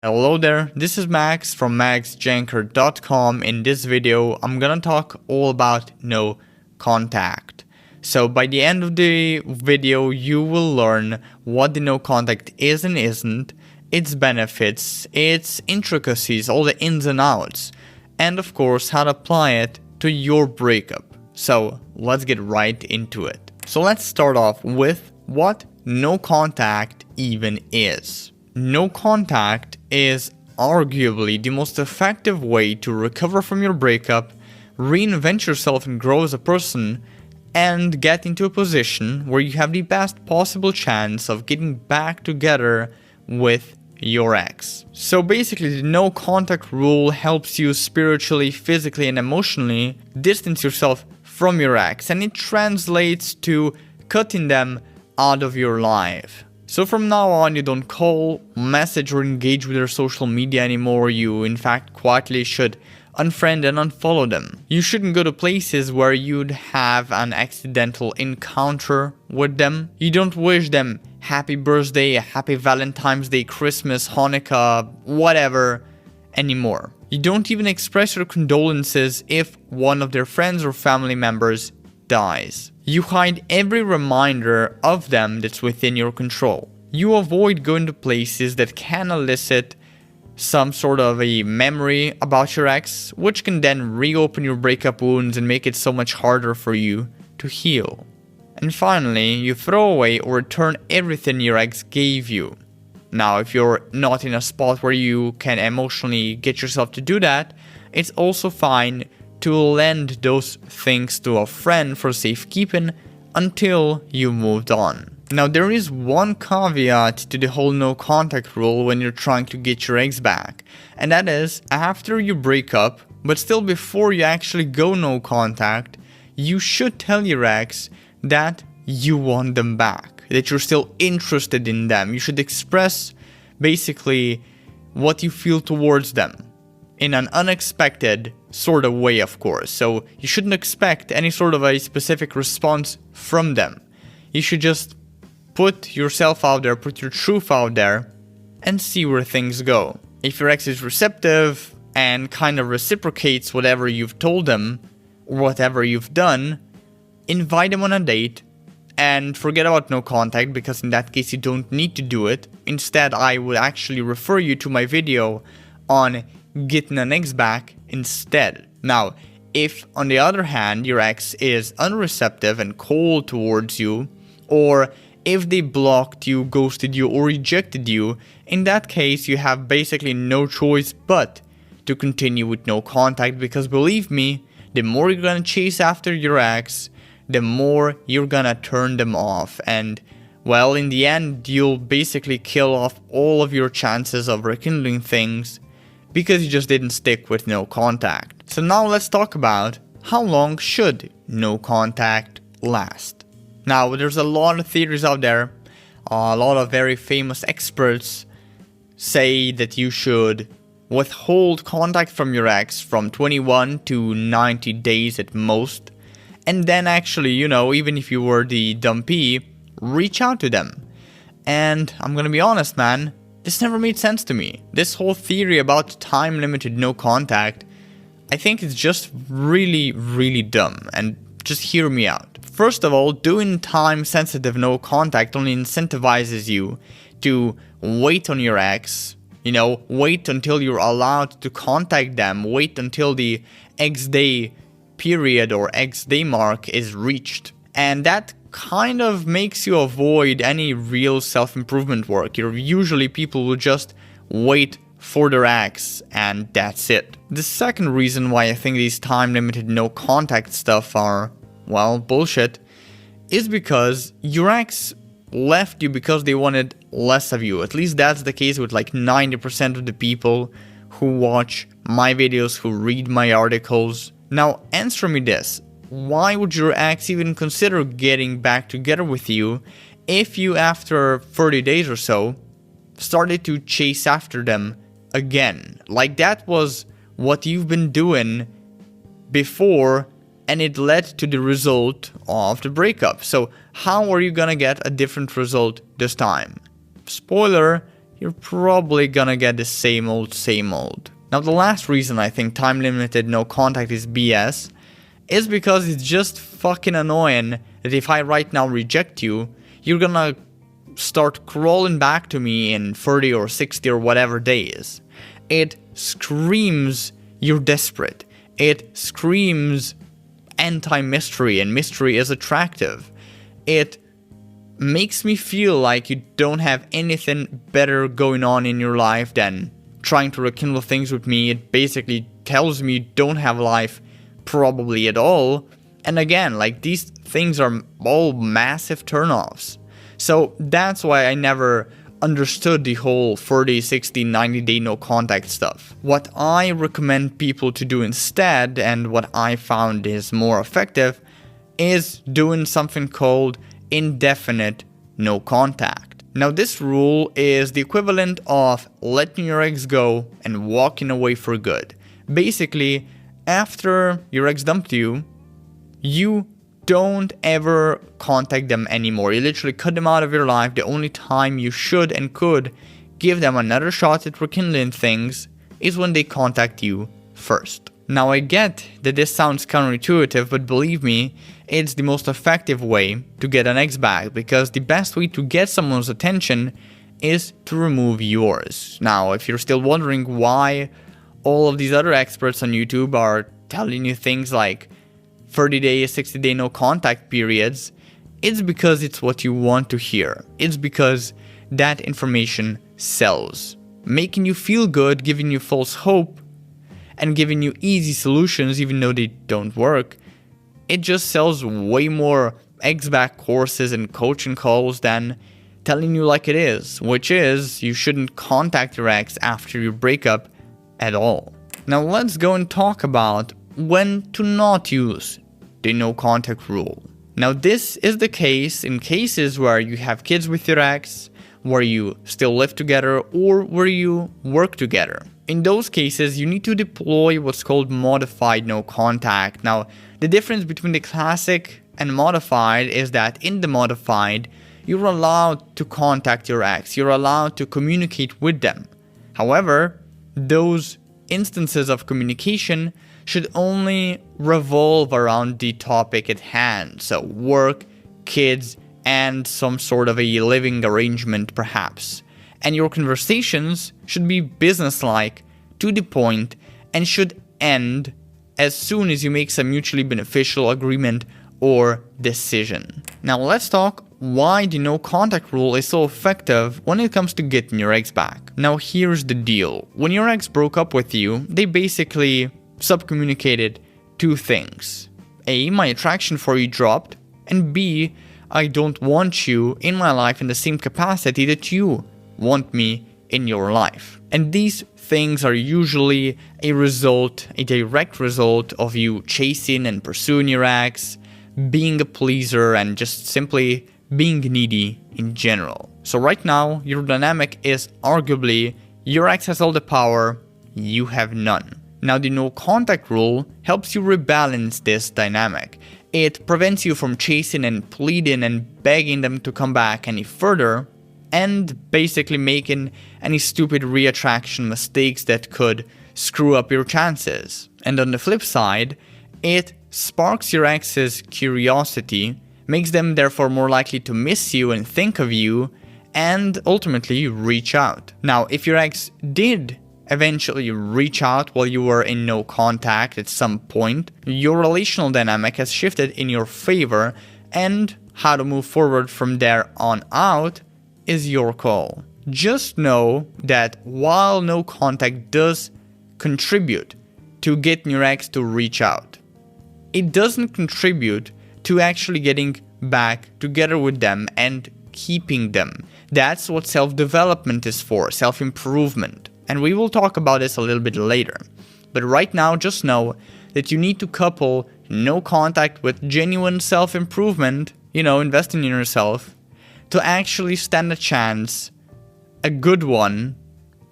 Hello there, this is Max from maxjancar.com. In this video, I'm gonna talk all about no contact. So by the end of the video, you will learn what the no contact is and isn't, its benefits, its intricacies, all the ins and outs, and of course how to apply it to your breakup. So let's get right into it. So let's start off with what no contact even is. No contact is arguably the most effective way to recover from your breakup, reinvent yourself and grow as a person, and get into a position where you have the best possible chance of getting back together with your ex. So basically, the no contact rule helps you spiritually, physically, and emotionally distance yourself from your ex, and it translates to cutting them out of your life. So from now on, you don't call, message, or engage with their social media anymore. You, in fact, quietly should unfriend and unfollow them. You shouldn't go to places where you'd have an accidental encounter with them. You don't wish them happy birthday, happy Valentine's Day, Christmas, Hanukkah, whatever anymore. You don't even express your condolences if one of their friends or family members dies. You hide every reminder of them that's within your control. You avoid going to places that can elicit some sort of a memory about your ex, which can then reopen your breakup wounds and make it so much harder for you to heal. And finally, you throw away or return everything your ex gave you. Now, if you're not in a spot where you can emotionally get yourself to do that, it's also fine to lend those things to a friend for safekeeping until you moved on. Now, there is one caveat to the whole no contact rule when you're trying to get your ex back, and that is after you break up, but still before you actually go no contact, you should tell your ex that you want them back, that you're still interested in them. You should express basically what you feel towards them in an unexpected sort of way, of course. So you shouldn't expect any sort of a specific response from them. You should just put yourself out there, put your truth out there, and see where things go. If your ex is receptive and kind of reciprocates whatever you've told them or whatever you've done, invite them on a date and forget about no contact, because in that case you don't need to do it. Instead, I would actually refer you to my video on getting an ex back instead. Now, if on the other hand your ex is unreceptive and cold towards you, or if they blocked you, ghosted you, or rejected you, in that case you have basically no choice but to continue with no contact, because believe me, the more you're gonna chase after your ex, the more you're gonna turn them off, and well, in the end you'll basically kill off all of your chances of rekindling things because you just didn't stick with no contact. So now let's talk about how long should no contact last. Now, there's a lot of theories out there. A lot of very famous experts say that you should withhold contact from your ex from 21 to 90 days at most. And then actually, even if you were the dumpee, reach out to them. And I'm gonna be honest, man, this never made sense to me. This whole theory about time-limited no contact, I think it's just really, really dumb. And just hear me out. First of all, doing time-sensitive no contact only incentivizes you to wait on your ex. Wait until you're allowed to contact them. Wait until the X day period or X day mark is reached. And that kind of makes you avoid any real self-improvement work. Usually people will just wait for their ex and that's it. The second reason why I think these time-limited no contact stuff are, well, bullshit, is because your ex left you because they wanted less of you. At least that's the case with like 90% of the people who watch my videos, who read my articles. Now, answer me this. Why would your ex even consider getting back together with you if you, after 30 days or so, started to chase after them again? Like, that was what you've been doing before, and it led to the result of the breakup. So how are you gonna get a different result this time? Spoiler, you're probably gonna get the same old, same old. Now, the last reason I think time-limited no contact is BS is because it's just fucking annoying that if I right now reject you, you're gonna start crawling back to me in 30 or 60 or whatever days. It screams you're desperate. It screams anti-mystery, and mystery is attractive. It makes me feel like you don't have anything better going on in your life than trying to rekindle things with me. It basically tells me you don't have life probably at all. And again, like, these things are all massive turnoffs. So that's why I never understood the whole 30, 60, 90 day no contact stuff. What I recommend people to do instead, and what I found is more effective, is doing something called indefinite no contact. Now, this rule is the equivalent of letting your ex go and walking away for good. Basically, after your ex dumped you, you don't ever contact them anymore. You literally cut them out of your life. The only time you should and could give them another shot at rekindling things is when they contact you first. Now, I get that this sounds counterintuitive, but believe me, it's the most effective way to get an ex back, because the best way to get someone's attention is to remove yours. Now, if you're still wondering why all of these other experts on YouTube are telling you things like 30-day, 60-day no contact periods, it's because it's what you want to hear. It's because that information sells. Making you feel good, giving you false hope, and giving you easy solutions even though they don't work, it just sells way more ex-back courses and coaching calls than telling you like it is, which is you shouldn't contact your ex after your breakup at all. Now let's go and talk about when to not use the no contact rule. Now, this is the case in cases where you have kids with your ex, where you still live together, or where you work together. In those cases, you need to deploy what's called modified no contact. Now, the difference between the classic and modified is that in the modified, you're allowed to contact your ex, you're allowed to communicate with them. However, those instances of communication should only revolve around the topic at hand, so work, kids, and some sort of a living arrangement perhaps. And your conversations should be businesslike, to the point, and should end as soon as you make some mutually beneficial agreement or decision. Now let's talk why the no contact rule is so effective when it comes to getting your ex back. Now here's the deal. When your ex broke up with you, they basically subcommunicated two things. A, my attraction for you dropped, and B, I don't want you in my life in the same capacity that you want me in your life. And these things are usually a direct result of you chasing and pursuing your ex, being a pleaser, and just simply being needy in general. So right now, your dynamic is arguably your ex has all the power, you have none. Now, the no contact rule helps you rebalance this dynamic. It prevents you from chasing and pleading and begging them to come back any further, and basically making any stupid reattraction mistakes that could screw up your chances. And on the flip side, it sparks your ex's curiosity, makes them therefore more likely to miss you and think of you, and ultimately reach out. Now, if your ex did eventually reach out while you were in no contact at some point, your relational dynamic has shifted in your favor, and how to move forward from there on out is your call. Just know that while no contact does contribute to getting your ex to reach out, it doesn't contribute to actually getting back together with them and keeping them. That's what self-development is for, self-improvement. And we will talk about this a little bit later. But right now, just know that you need to couple no contact with genuine self-improvement, investing in yourself, to actually stand a chance, a good one,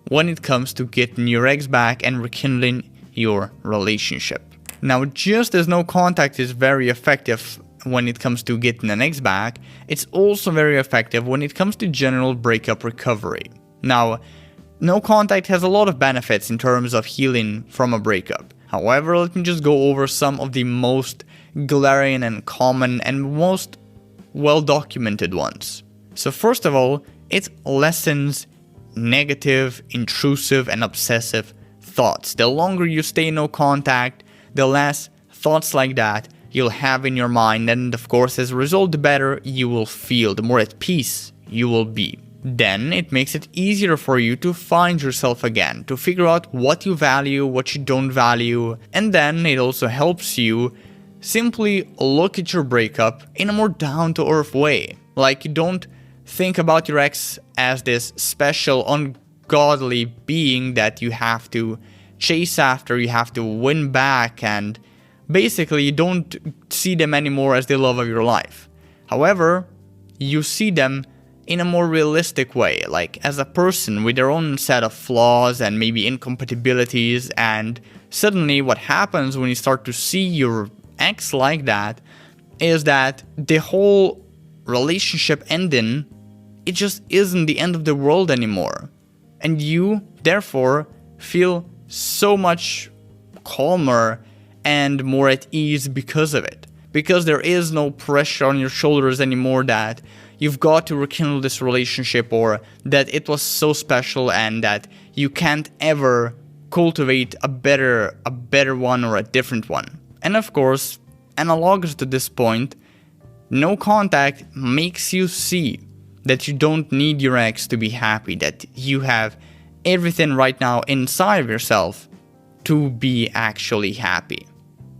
when it comes to getting your ex back and rekindling your relationship. Now, just as no contact is very effective when it comes to getting an ex back, it's also very effective when it comes to general breakup recovery. Now, no contact has a lot of benefits in terms of healing from a breakup. However, let me just go over some of the most glaring and common and most well-documented ones. So first of all, it lessens negative, intrusive, and obsessive thoughts. The longer you stay in no contact, the less thoughts like that you'll have in your mind, and of course, as a result, the better you will feel, the more at peace you will be. Then it makes it easier for you to find yourself again, to figure out what you value, what you don't value, and then it also helps you simply look at your breakup in a more down-to-earth way. Like, you don't think about your ex as this special, ungodly being that you have to chase after, you have to win back, and basically you don't see them anymore as the love of your life. However, you see them in a more realistic way, like as a person with their own set of flaws and maybe incompatibilities, and suddenly what happens when you start to see your ex like that is that the whole relationship ending, it just isn't the end of the world anymore. And you, therefore, feel so much calmer and more at ease because of it. Because there is no pressure on your shoulders anymore that you've got to rekindle this relationship, or that it was so special and that you can't ever cultivate a better one or a different one. And of course, analogous to this point, no contact makes you see that you don't need your ex to be happy, that you have everything right now inside of yourself to be actually happy.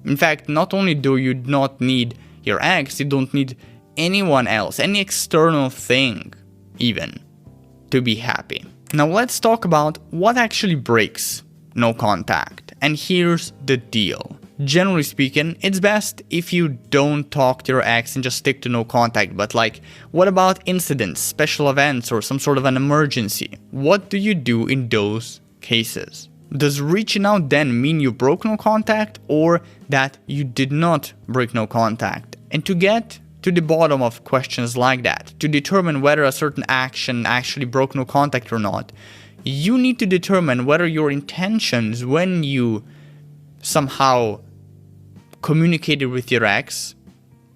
In fact, not only do you not need your ex, you don't need anyone else, any external thing even, to be happy. Now let's talk about what actually breaks no contact. And here's the deal. Generally speaking, it's best if you don't talk to your ex and just stick to no contact. But like, what about incidents, special events, or some sort of an emergency? What do you do in those cases? Does reaching out then mean you broke no contact, or that you did not break no contact? And to get to the bottom of questions like that, to determine whether a certain action actually broke no contact or not, you need to determine whether your intentions when you somehow communicated with your ex,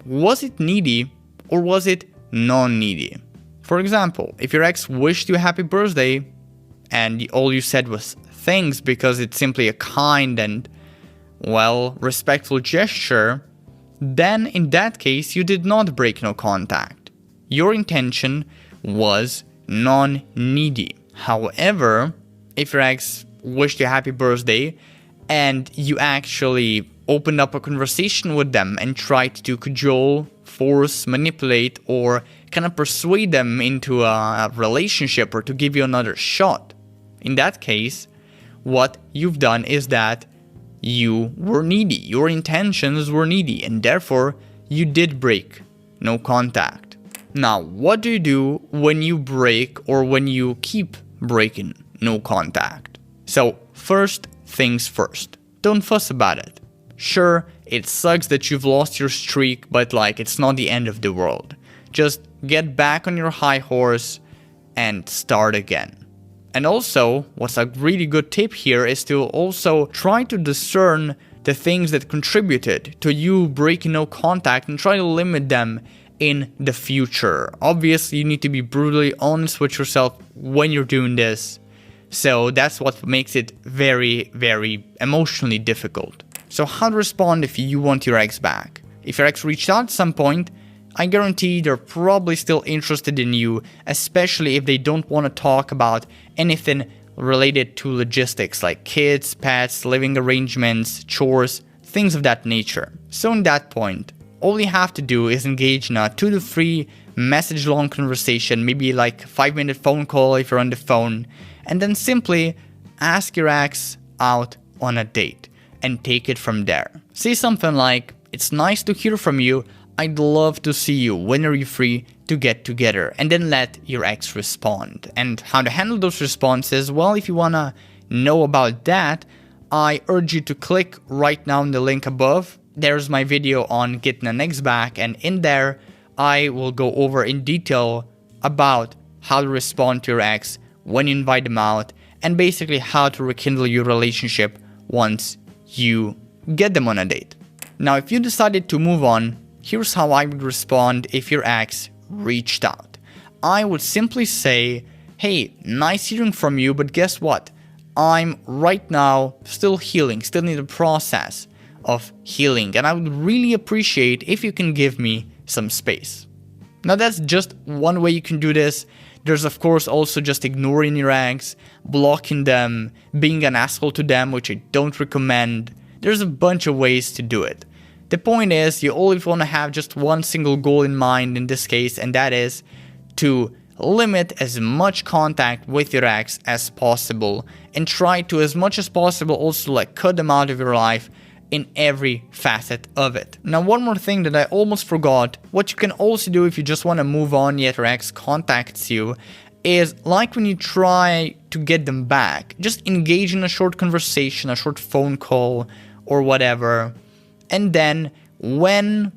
was it needy or was it non-needy? For example, if your ex wished you a happy birthday and all you said was thanks because it's simply a kind and, well, respectful gesture, then in that case you did not break no contact. Your intention was non-needy. However, if your ex wished you a happy birthday and you actually opened up a conversation with them and tried to cajole, force, manipulate, or kind of persuade them into a relationship or to give you another shot, in that case, what you've done is that you were needy. Your intentions were needy, and therefore you did break no contact. Now, what do you do when you break or when you keep breaking no contact? So, first things first. Don't fuss about it. Sure, it sucks that you've lost your streak, but like, it's not the end of the world. Just get back on your high horse and start again. And also, what's a really good tip here is to also try to discern the things that contributed to you breaking no contact and try to limit them in the future. Obviously, you need to be brutally honest with yourself when you're doing this. So that's what makes it very, very emotionally difficult. So how to respond if you want your ex back? If your ex reached out at some point, I guarantee they're probably still interested in you, especially if they don't want to talk about anything related to logistics like kids, pets, living arrangements, chores, things of that nature. So in that point, all you have to do is engage in a 2 to 3 message long conversation, maybe like a 5-minute phone call if you're on the phone, and then simply ask your ex out on a date and take it from there. Say something like, "It's nice to hear from you. I'd love to see you. When are you free to get together?" And then let your ex respond. And how to handle those responses? Well, if you wanna know about that, I urge you to click right now on the link above. There's my video on getting an ex back, and in there, I will go over in detail about how to respond to your ex when you invite them out, and basically how to rekindle your relationship once you get them on a date. Now, if you decided to move on, here's how I would respond if your ex reached out. I would simply say, hey, nice hearing from you, but guess what? I'm right now still healing, still in the process of healing, and I would really appreciate if you can give me some space. Now, that's just one way you can do this. There's of course also just ignoring your ex, blocking them, being an asshole to them, which I don't recommend. There's a bunch of ways to do it. The point is, you always want to have just one single goal in mind in this case, and that is to limit as much contact with your ex as possible, and try to, as much as possible, also like cut them out of your life in every facet of it. Now, one more thing that I almost forgot, what you can also do if you just want to move on yet your ex contacts you, is like when you try to get them back, just engage in a short conversation, a short phone call or whatever, and then when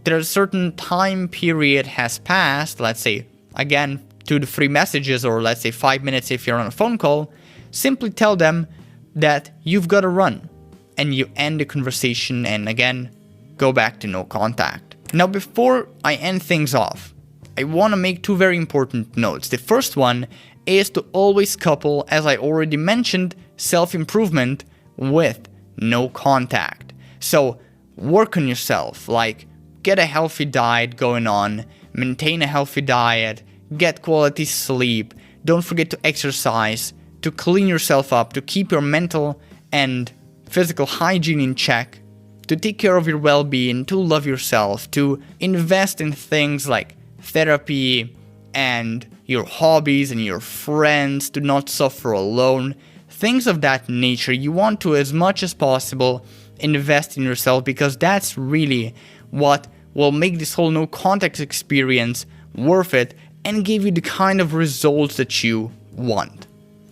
there's a certain time period has passed, let's say again 2 to 3 messages, or let's say 5 minutes if you're on a phone call, simply tell them that you've got to run, and you end the conversation and again go back to no contact. Now, before I end things off, I want to make 2 very important notes. The first one is to always couple, as I already mentioned, self-improvement with no contact. So work on yourself, like get a healthy diet going on, maintain a healthy diet, get quality sleep, don't forget to exercise, to clean yourself up, to keep your mental and physical hygiene in check, to take care of your well-being, to love yourself, to invest in things like therapy and your hobbies and your friends, to not suffer alone, things of that nature. You want to, as much as possible, invest in yourself, because that's really what will make this whole no contact experience worth it and give you the kind of results that you want.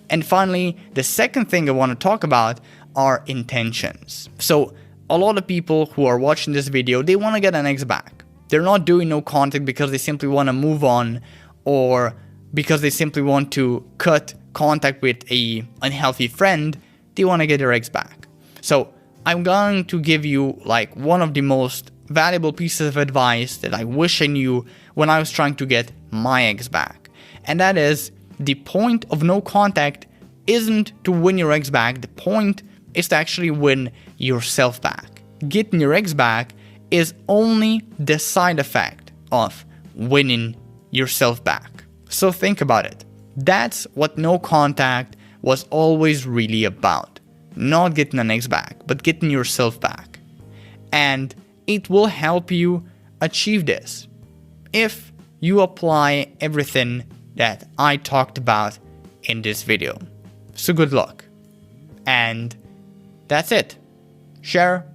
And finally, the second thing I want to talk about are intentions. So a lot of people who are watching this video, they want to get an ex back. They're not doing no contact because they simply want to move on, or because they simply want to cut contact with a unhealthy friend. They want to get their ex back. So I'm going to give you like one of the most valuable pieces of advice that I wish I knew when I was trying to get my ex back. And that is, the point of no contact isn't to win your ex back. The point is to actually win yourself back. Getting your ex back is only the side effect of winning yourself back. So think about it. That's what no contact was always really about. Not getting an ex back, but getting yourself back. And it will help you achieve this if you apply everything that I talked about in this video. So good luck. And that's it. Share,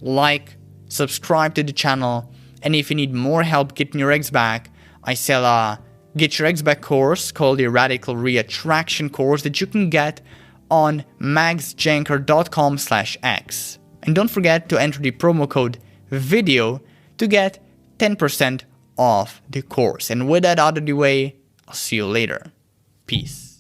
like, subscribe to the channel, and if you need more help getting your ex back, I sell a Get Your Ex Back course called the Radical Reattraction course that you can get on maxjancar.com/x. And don't forget to enter the promo code VIDEO to get 10% off the course. And with that out of the way, I'll see you later. Peace.